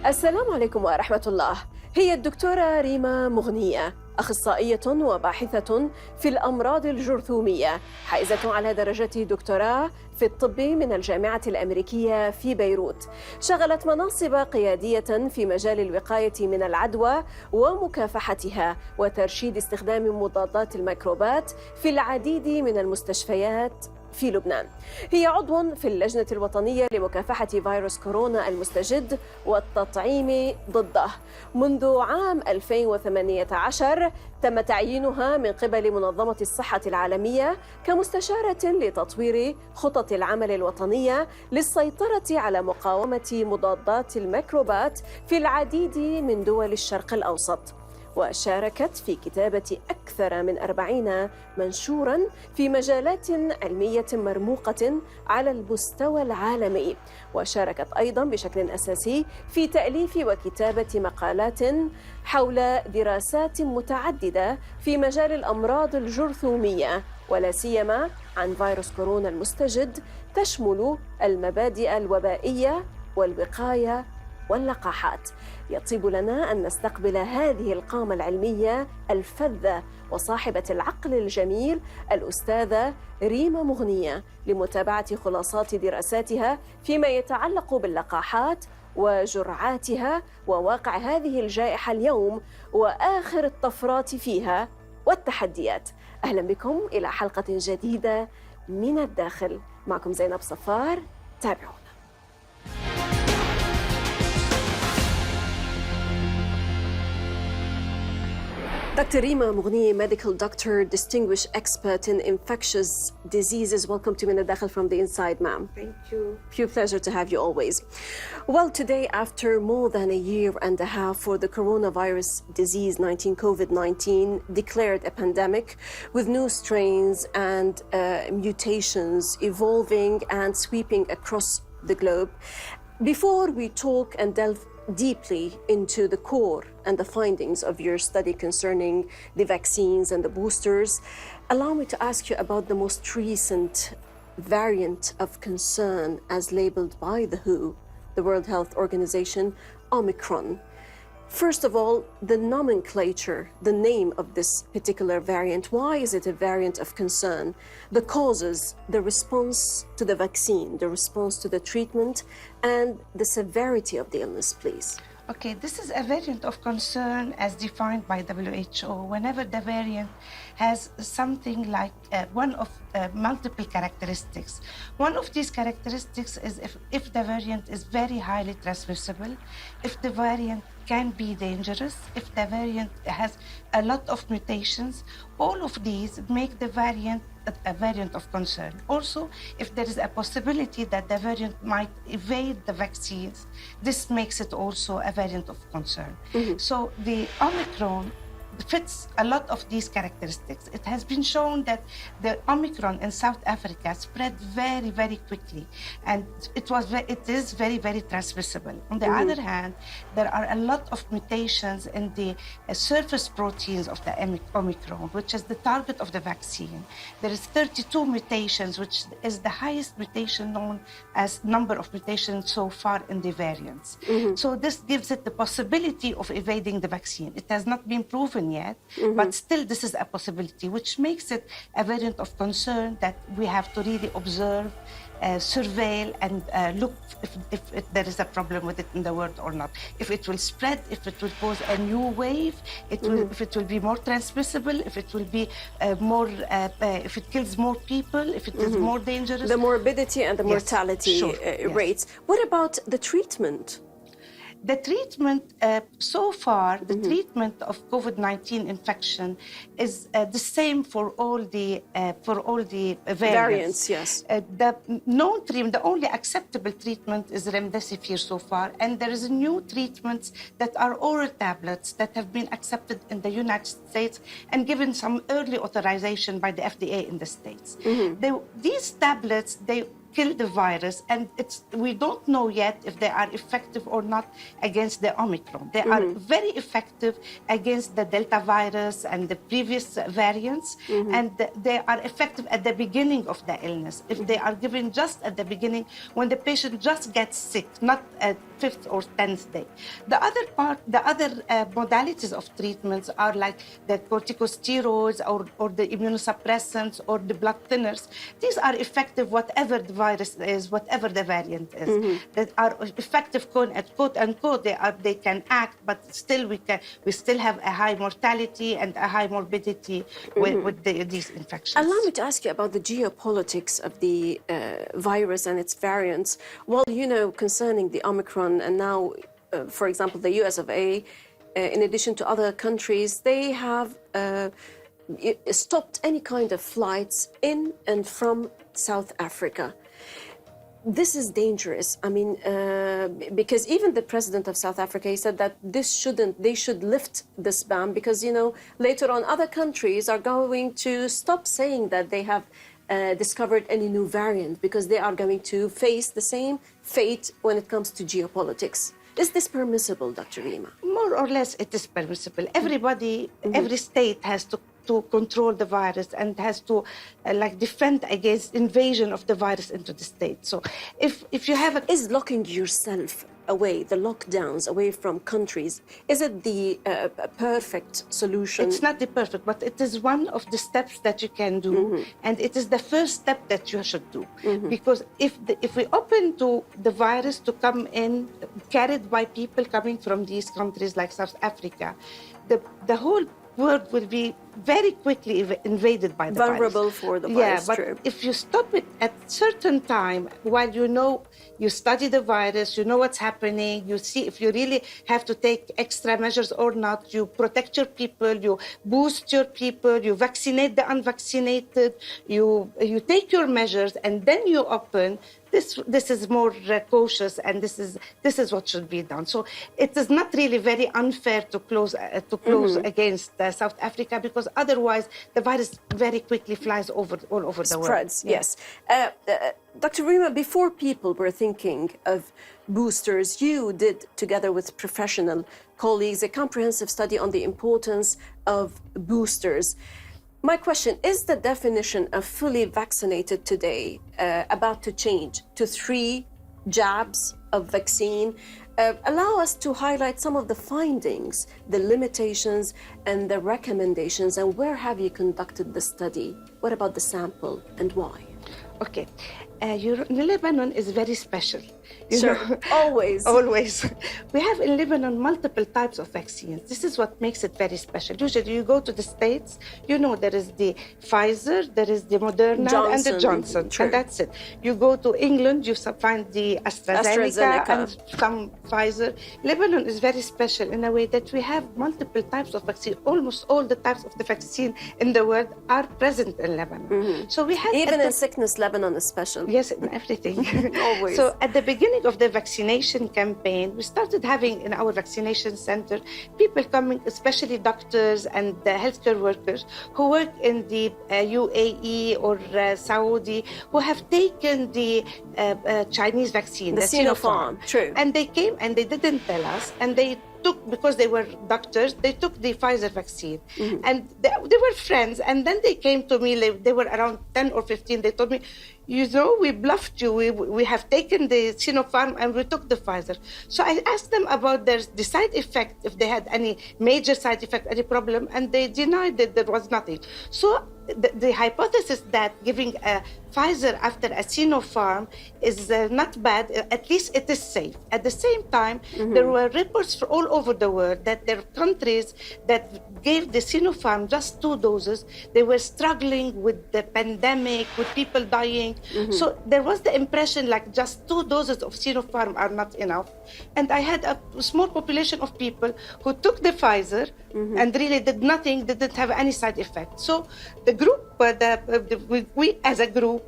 السلام عليكم ورحمة الله. هي الدكتورة ريما مغنية، أخصائية وباحثة في الأمراض الجرثومية، حائزة على درجة دكتوراه في الطب من الجامعة الأمريكية في بيروت. شغلت مناصب قيادية في مجال الوقاية من العدوى ومكافحتها وترشيد استخدام مضادات الميكروبات في العديد من المستشفيات في لبنان. هي عضو في اللجنة الوطنية لمكافحة فيروس كورونا المستجد والتطعيم ضده. منذ عام 2018 تم تعيينها من قبل منظمة الصحة العالمية كمستشارة لتطوير خطط العمل الوطنية للسيطرة على مقاومة مضادات الميكروبات في العديد من دول الشرق الأوسط. وشاركت في كتابة أكثر من 40 منشوراً في مجالات علمية مرموقة على المستوى العالمي. وشاركت أيضاً بشكل أساسي في تأليف وكتابة مقالات حول دراسات متعددة في مجال الأمراض الجرثومية، ولا سيما عن فيروس كورونا المستجد، تشمل المبادئ الوبائية والوقاية واللقاحات. يطيب لنا أن نستقبل هذه القامة العلمية الفذة وصاحبة العقل الجميل الأستاذة ريما مغنية لمتابعة خلاصات دراساتها فيما يتعلق باللقاحات وجرعاتها وواقع هذه الجائحة اليوم وآخر الطفرات فيها والتحديات. أهلا بكم إلى حلقة جديدة من الداخل. معكم زينب صفار، تابعونا. Dr. Rima Mugni, medical doctor, distinguished expert in infectious diseases. Welcome to الداخل from the inside, ma'am. Thank you. Pure pleasure to have you always. Well, today, after more than a year and a half for the coronavirus disease, COVID-19, declared a pandemic with new strains and mutations evolving and sweeping across the globe. Before we talk and delve deeply into the core and the findings of your study concerning the vaccines and the boosters, allow me to ask you about the most recent variant of concern as labeled by the WHO, the World Health Organization, Omicron. First of all, the nomenclature, the name of this particular variant, why is it a variant of concern? The causes, the response to the vaccine, the response to the treatment, and the severity of the illness, please. Okay, this is a variant of concern as defined by WHO. Whenever the variant has something like one of multiple characteristics. One of these characteristics is if the variant is very highly transmissible, if the variant can be dangerous, if the variant has a lot of mutations, all of these make the variant a variant of concern. Also, if there is a possibility that the variant might evade the vaccines, this makes it also a variant of concern. Mm-hmm. So the Omicron fits a lot of these characteristics. It has been shown that the Omicron in South Africa spread very, very quickly, and it is very, very transmissible. On the other hand, there are a lot of mutations in the surface proteins of the Omicron, which is the target of the vaccine. There is 32 mutations, which is the highest mutation known as number of mutations so far in the variants. So this gives it the possibility of evading the vaccine. It has not been proven yet, but still this is a possibility, which makes it a variant of concern that we have to really observe, surveil, and look if there is a problem with it in the world or not. If it will spread, if it will pose a new wave, if it will be more transmissible, if it will be if it kills more people, if it is more dangerous. The morbidity and the mortality rates. What about the treatment? The treatment, so far, the treatment of COVID-19 infection is the same for all the variants. Yes. The known treatment, the only acceptable treatment is remdesivir so far, and there is new treatments that are oral tablets that have been accepted in the United States and given some early authorization by the FDA in the States. These tablets, they kill the virus, and we don't know yet if they are effective or not against the Omicron. They are very effective against the Delta virus and the previous variants, and they are effective at the beginning of the illness. If they are given just at the beginning, when the patient just gets sick, not 5th or 10th day. The other modalities of treatments are like the corticosteroids or the immunosuppressants or the blood thinners. These are effective whatever the virus is, whatever the variant is. That are effective, quote unquote. They can act, but still we still have a high mortality and a high morbidity with these infections. Allow me to ask you about the geopolitics of the virus and its variants. Well, you know, concerning the Omicron, and now, for example, the US of A, in addition to other countries, they have stopped any kind of flights in and from South Africa. This is dangerous. I mean, because even the president of South Africa, he said that they should lift this ban because, you know, later on other countries are going to stop saying that they have discovered any new variant because they are going to face the same fate when it comes to geopolitics. Is this permissible, Dr. Rima? More or less, it is permissible. Every state has to control the virus and has to defend against invasion of the virus into the state. So if you have Is locking yourself away, the lockdowns away from countries, is it the perfect solution? It's not the perfect, but it is one of the steps that you can do, and it is the first step that you should do. Because if we open to the virus to come in, carried by people coming from these countries like South Africa, the whole world will be very quickly invaded by the vulnerable virus. for the virus. Yeah, but if you stop it at certain time, while you study the virus, you know what's happening, you see if you really have to take extra measures or not, you protect your people, you boost your people, you vaccinate the unvaccinated, you take your measures, and then you open. This is more cautious, and this is what should be done. So it is not really very unfair to close against South Africa, because otherwise the virus very quickly flies all over the world. Spreads, yes. Dr. Rima, before people were thinking of boosters, you did, together with professional colleagues, a comprehensive study on the importance of boosters. My question, is the definition of fully vaccinated today about to change to 3 jabs of vaccine? Allow us to highlight some of the findings, the limitations, and the recommendations, and where have you conducted the study? What about the sample and why? Okay. Lebanon is very special. Sure, always. Always. We have in Lebanon multiple types of vaccines. This is what makes it very special. Usually you go to the States, you know there is the Pfizer, there is the Moderna, and the Johnson, true. and that's it. You go to England, you find the AstraZeneca and some Pfizer. Lebanon is very special in a way that we have multiple types of vaccine. Almost all the types of the vaccine in the world are present in Lebanon. So we have even in sickness, Lebanon is special. Yes, in everything. Always. So at the beginning of the vaccination campaign, we started having in our vaccination center people coming, especially doctors and healthcare workers who work in the UAE or Saudi, who have taken the Chinese vaccine, the Sinopharm. True. And they came and they didn't tell us, and they took, because they were doctors, they took the Pfizer vaccine. And they were friends. And then they came to me, they were around 10 or 15. They told me, you know, we bluffed you. We have taken the Sinopharm and we took the Pfizer. So I asked them about the side effect, if they had any major side effect, any problem, and they denied that there was nothing. So the hypothesis that giving a Pfizer after a Sinopharm is not bad, at least it is safe. At the same time, there were reports all over the world that there are countries that gave the Sinopharm just 2 doses. They were struggling with the pandemic, with people dying. So there was the impression like just 2 doses of Sinopharm are not enough. And I had a small population of people who took the Pfizer and really did nothing, didn't have any side effect. So the group, we as a group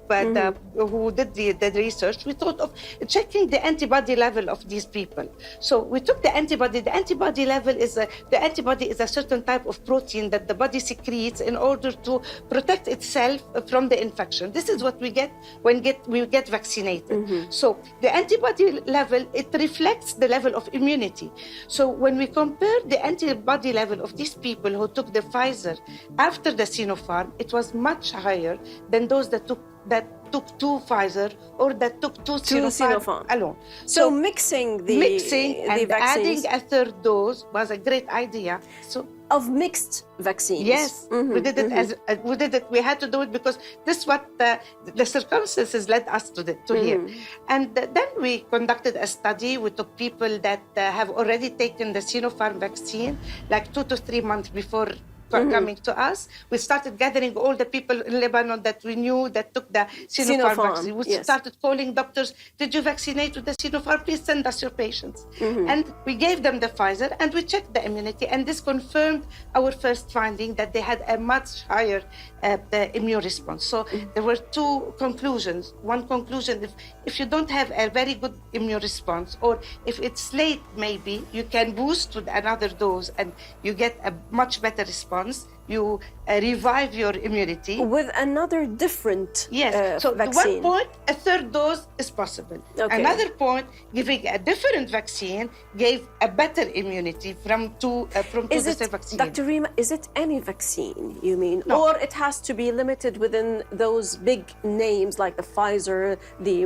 who did the research, we thought of checking the antibody level of these people. So we took the antibody. The antibody level is a certain type of protein that the body secretes in order to protect itself from the infection. This is what we get when we get vaccinated. So the antibody level, it reflects the level of immunity. So when we compare the antibody level of these people who took the Pfizer after the Sinopharm it was much higher than those that took two Pfizer or that took two Sinopharm alone. So mixing and vaccines. Adding a third dose was a great idea. So of mixed vaccines. Yes, we did it. We had to do it because this is what the circumstances led us to here. And then we conducted a study. We took people that have already taken the Sinopharm vaccine, like 2 to 3 months before coming to us. We started gathering all the people in Lebanon that we knew that took the Sinopharm vaccine. We started calling doctors, did you vaccinate with the Sinopharm? Please send us your patients. And we gave them the Pfizer and we checked the immunity, and this confirmed our first finding that they had a much higher immune response. So there were two conclusions. One conclusion, if you don't have a very good immune response, or if it's late maybe, you can boost with another dose and you get a much better response. You revive your immunity. With another different so vaccine. at one point, a third dose is possible. Okay. Another point, giving a different vaccine gave a better immunity from two different vaccines. Dr. Rima, is it any vaccine, you mean? No. Or it has to be limited within those big names like the Pfizer, the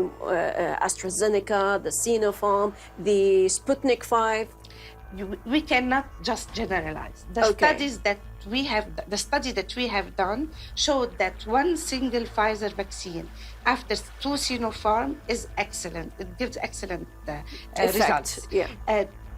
AstraZeneca, the Sinopharm, the Sputnik 5? We cannot just generalize. The study that we have done showed that one single Pfizer vaccine after 2 Sinopharm is excellent. It gives excellent results. Yeah.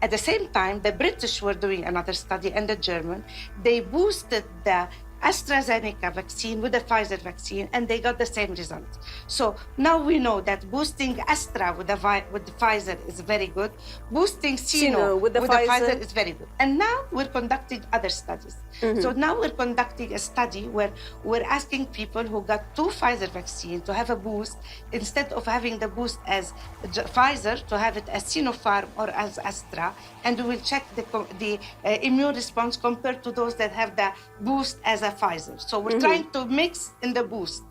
At the same time, the British were doing another study, and the German. They boosted the AstraZeneca vaccine with the Pfizer vaccine, and they got the same results. So now we know that boosting Astra with the Pfizer is very good. Boosting Sino with the Pfizer is very good. And now we're conducting other studies. So now we're conducting a study where we're asking people who got 2 Pfizer vaccines to have a boost, instead of having the boost as Pfizer, to have it as Sinopharm or as Astra, and we will check the immune response compared to those that have the boost as a Pfizer. So we're trying to mix in the boost.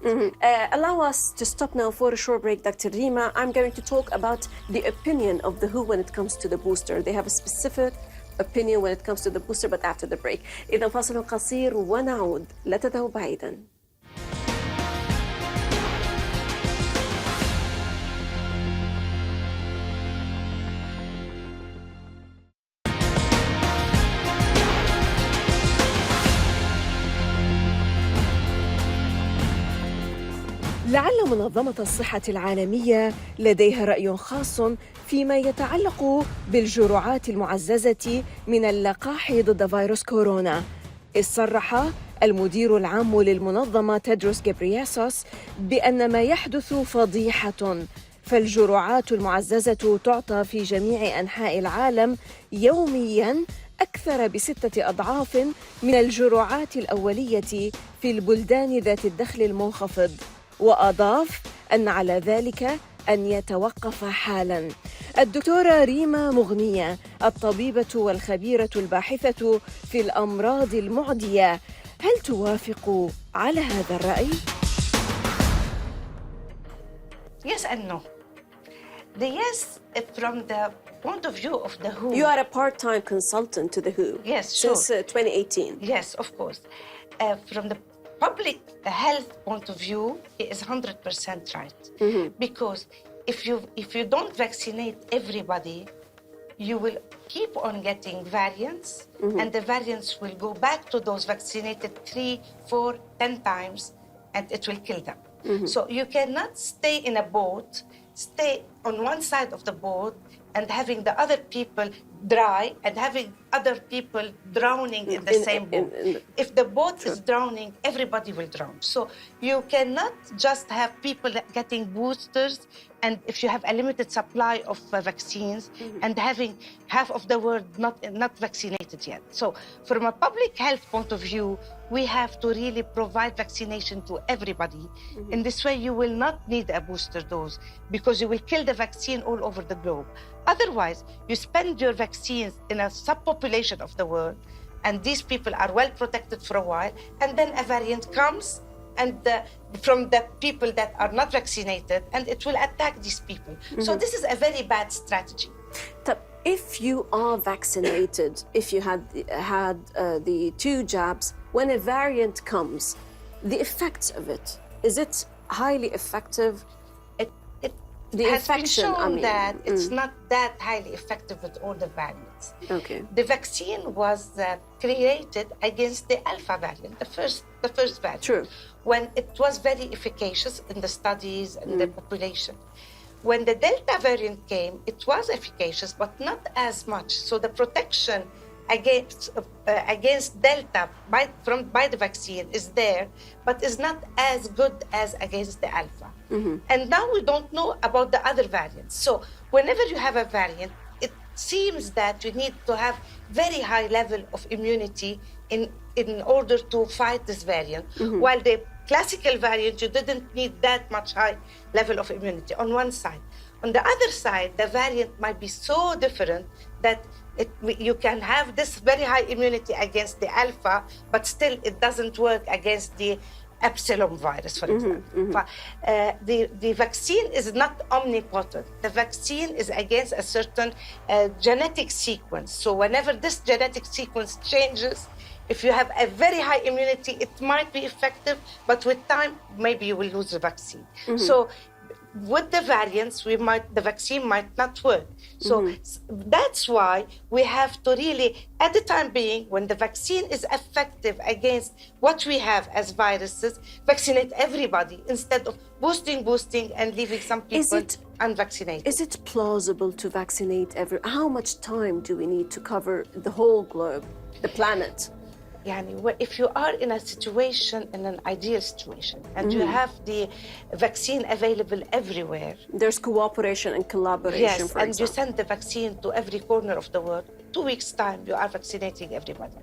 Allow us to stop now for a short break, Dr. Rima. I'm going to talk about the opinion of the WHO when it comes to the booster. They have a specific opinion when it comes to the booster, but after the break. إذا فاصل قصير ونعود. لا تذهبوا بعيدا. لعل منظمة الصحة العالمية لديها رأي خاص فيما يتعلق بالجرعات المعززة من اللقاح ضد فيروس كورونا. إذ صرح المدير العام للمنظمة تدروس غبرييسوس بأن ما يحدث فضيحة، فالجرعات المعززة تعطى في جميع أنحاء العالم يومياً أكثر ب6 أضعاف من الجرعات الأولية في البلدان ذات الدخل المنخفض. وأضاف أن على ذلك أن يتوقف حالاً. الدكتورة ريما مغنية، الطبيبة والخبيرة الباحثة في الأمراض المعدية، هل توافق على هذا الرأي؟ Yes and no. The yes, from the point of view of the WHO. You are a part-time consultant to the WHO. Yes, sure. Since 2018. Yes, of course. From the public health point of view, it is 100% right. Because if you don't vaccinate everybody, you will keep on getting variants, and the variants will go back to those vaccinated 3, 4, 10 times, and it will kill them. So you cannot stay in a boat, stay on one side of the boat, and having the other people dry and having other people drowning in the same boat. If the boat is drowning, everybody will drown. So you cannot just have people getting boosters, and if you have a limited supply of vaccines and having half of the world not vaccinated yet. So from a public health point of view, we have to really provide vaccination to everybody. In this way, you will not need a booster dose because you will kill the vaccine all over the globe. Otherwise, you spend your vaccines in a subpopulation of the world, and these people are well protected for a while, and then a variant comes and from the people that are not vaccinated, and it will attack these people. So this is a very bad strategy. If you are vaccinated, if you had the 2 jabs, when a variant comes, The effects of it, is it highly effective? It has been shown that it's not that highly effective with all the variants. Okay. The vaccine was created against the Alpha variant, the first variant. True. When it was very efficacious in the studies and the population. When the Delta variant came, it was efficacious, but not as much. So the protection against Delta by the vaccine is there, but is not as good as against the Alpha. And now we don't know about the other variants. So whenever you have a variant, it seems that you need to have very high level of immunity in order to fight this variant. While the classical variant, you didn't need that much high level of immunity on one side. On the other side, the variant might be so different that you can have this very high immunity against the Alpha, but still it doesn't work against the Epsilon virus, for example. The vaccine is not omnipotent. The vaccine is against a certain genetic sequence. So whenever this genetic sequence changes, if you have a very high immunity, it might be effective, but with time, maybe you will lose the vaccine. So with the variants, the vaccine might not work. So that's why we have to really, at the time being, when the vaccine is effective against what we have as viruses, vaccinate everybody instead of boosting and leaving some people unvaccinated. Is it plausible to vaccinate how much time do we need to cover the whole globe, the planet? If you are in an ideal situation, and you have the vaccine available everywhere. There's cooperation and collaboration, yes, for and example. You send the vaccine to every corner of the world. 2 weeks' time, you are vaccinating everybody.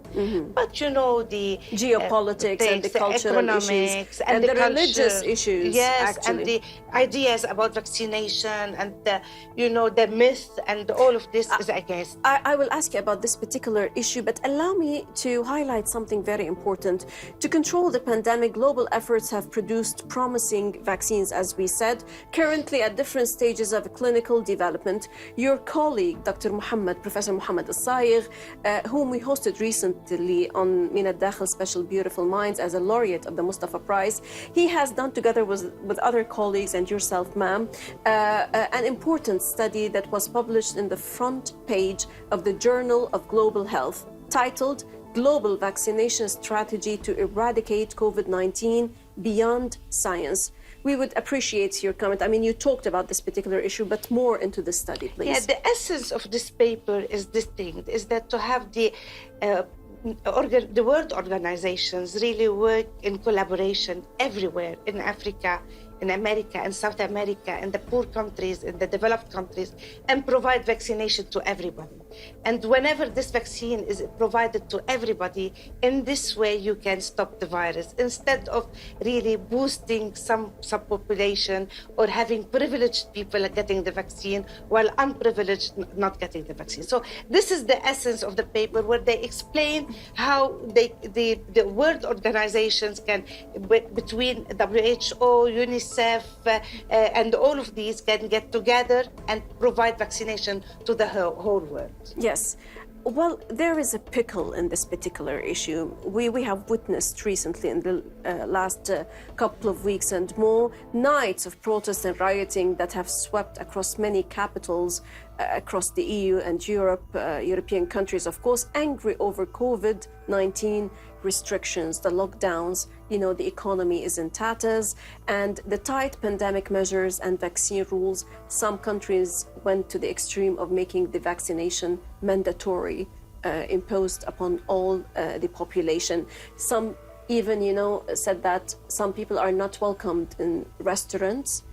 But you know the geopolitics and the cultural issues and the religious issues. Yes, actually. and the ideas about vaccination and the myth and all of this is against. I will ask you about this particular issue, but allow me to highlight something very important. To control the pandemic, global efforts have produced promising vaccines, as we said, currently at different stages of clinical development. Your colleague, Professor Mohammed whom we hosted recently on من الداخل Special Beautiful Minds as a laureate of the Mustafa Prize, he has done, together with other colleagues and yourself, ma'am, an important study that was published in the front page of the Journal of Global Health, titled Global Vaccination Strategy to Eradicate COVID-19 Beyond Science. We would appreciate your comment. I mean, you talked about this particular issue, but more into the study, please. Yeah, the essence of this paper is distinct, is that to have the world organizations really work in collaboration everywhere, in Africa, in America, in South America, in the poor countries, in the developed countries, and provide vaccination to everybody. And whenever this vaccine is provided to everybody, in this way you can stop the virus, instead of really boosting some subpopulation or having privileged people getting the vaccine while unprivileged not getting the vaccine. So this is the essence of the paper, where they explain how the world organizations can, between WHO, UNICEF, and all of these can get together and provide vaccination to the whole world. Yes. Well, there is a pickle in this particular issue. We have witnessed recently in the last couple of weeks and more nights of protests and rioting that have swept across many capitals across the EU and European countries, of course, angry over COVID-19 restrictions, the lockdowns. The economy is in tatters, and the tight pandemic measures and vaccine rules. Some countries went to the extreme of making the vaccination mandatory, imposed upon all the population. Some even, said that some people are not welcomed in restaurants,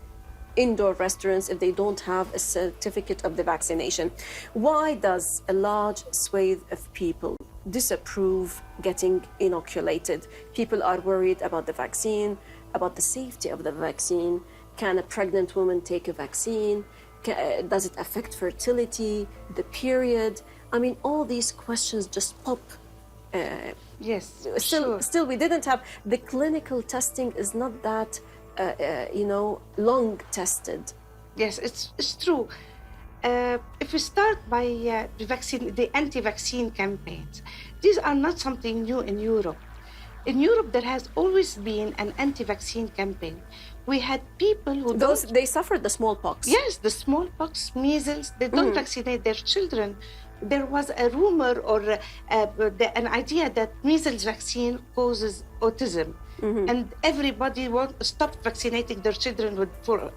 indoor restaurants, if they don't have a certificate of the vaccination. Why does a large swathe of people disapprove getting inoculated? People are worried about the vaccine, about the safety of the vaccine. Can a pregnant woman take a vaccine? Does it affect fertility, the period? I mean, all these questions just pop. Yes, Still, we didn't have the clinical testing. Is not that long tested. Yes, it's true. If we start by the anti-vaccine campaigns, these are not something new in Europe. In Europe, there has always been an anti-vaccine campaign. We had people who they suffered the smallpox. Yes, the smallpox, measles, they don't vaccinate their children. There was a rumor or an idea that measles vaccine causes autism. And everybody stopped vaccinating their children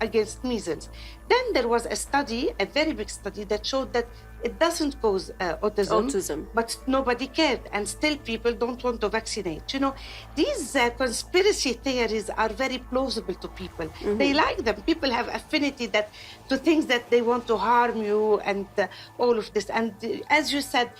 against measles. Then there was a study, a very big study, that showed that it doesn't cause autism, but nobody cared, and still people don't want to vaccinate. You know, these conspiracy theories are very plausible to people. They like them. People have affinity to things that they want to harm you and all of this. And as you said,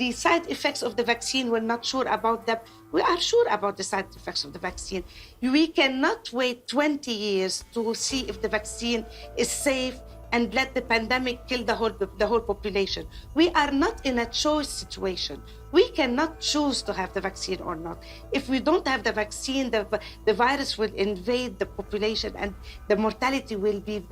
the side effects of the vaccine, we're not sure about them. We are sure about the side effects of the vaccine. We cannot wait 20 years to see if the vaccine is safe and let the pandemic kill the whole population. We are not in a choice situation. We cannot choose to have the vaccine or not. If we don't have the vaccine, the virus will invade the population and the mortality will be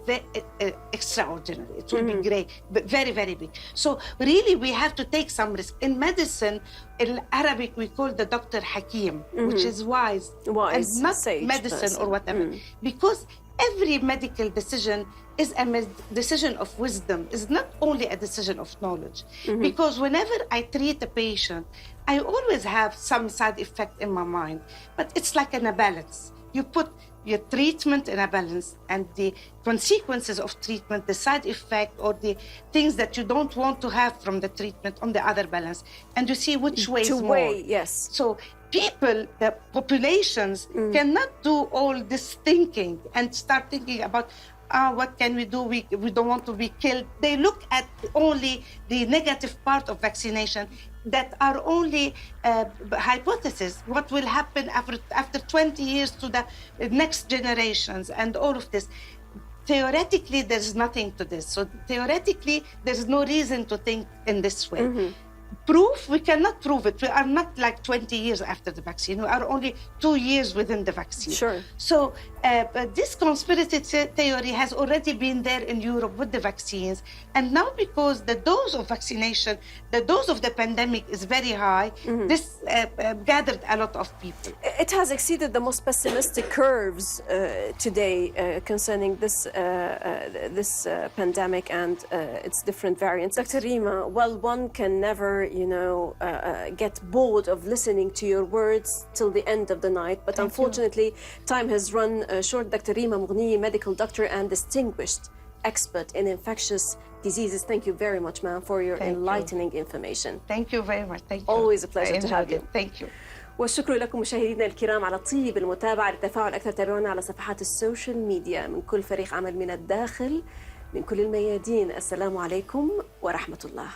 extraordinary. It will be great, but very, very big. So really, we have to take some risk. In medicine, in Arabic, we call the doctor Hakim, which is wise and not sage medicine person. or whatever. Because every medical decision is a decision of wisdom, is not only a decision of knowledge. Because whenever I treat a patient, I always have some side effect in my mind, but it's like in a balance. You put your treatment in a balance and the consequences of treatment, the side effect or the things that you don't want to have from the treatment on the other balance, and you see which way is more. Yes. So people, the populations cannot do all this thinking and start thinking about what can we do? We don't want to be killed. They look at only the negative part of vaccination that are only hypotheses. What will happen after 20 years to the next generations and all of this. Theoretically, there's nothing to this. So theoretically, there's no reason to think in this way. Proof, we cannot prove it. We are not like 20 years after the vaccine. We are only 2 years within the vaccine. Sure. So but this conspiracy theory has already been there in Europe with the vaccines. And now because the dose of vaccination, the dose of the pandemic is very high, this gathered a lot of people. It has exceeded the most pessimistic curves today concerning this pandemic and its different variants. Dr. Rima, well, one can never, get bored of listening to your words till the end of the night. But unfortunately, time has run short. Dr. Rima مغنية, medical doctor and distinguished expert in infectious diseases. Thank you very much, ma'am, for your enlightening information. Thank you very much. Thank you. Always a pleasure to have you. Thank you. والشكر لكم مشاهدينا الكرام على طيب المتابعة. للتفاعل أكثر تابعونا على صفحات السوشيال ميديا. من كل فريق عمل من الداخل، من كل الميادين، السلام عليكم ورحمة الله.